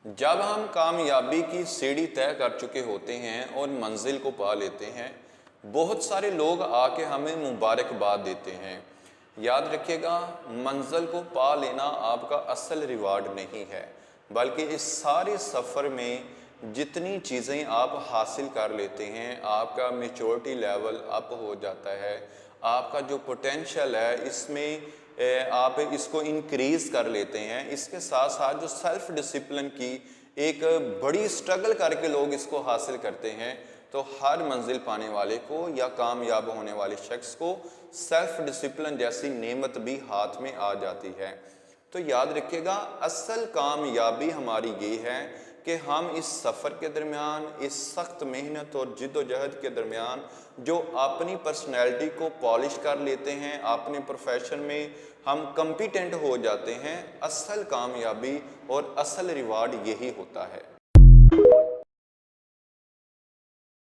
जब हम कामयाबी की सीढ़ी तय कर चुके होते हैं और मंजिल को पा लेते हैं, बहुत सारे लोग आके हमें मुबारकबाद देते हैं। याद रखिएगा, मंजिल को पा लेना आपका असल रिवार्ड नहीं है, बल्कि इस सारे सफ़र में जितनी चीज़ें आप हासिल कर लेते हैं, आपका मैच्योरिटी लेवल अप हो जाता है, आपका जो पोटेंशियल है इसमें आप इसको इंक्रीज़ कर लेते हैं। इसके साथ साथ जो सेल्फ डिसिप्लिन की एक बड़ी स्ट्रगल करके लोग इसको हासिल करते हैं, तो हर मंजिल पाने वाले को या कामयाब होने वाले शख्स को सेल्फ डिसिप्लिन जैसी नेमत भी हाथ में आ जाती है। तो याद रखिएगा, असल कामयाबी हमारी ये है कि हम इस सफ़र के दरमियान, इस सख्त मेहनत और जिद्दोजहद के दरमियान जो अपनी पर्सनैलिटी को पॉलिश कर लेते हैं, अपने प्रोफेशन में हम कम्पिटेंट हो जाते हैं, असल कामयाबी और असल रिवार्ड यही होता है।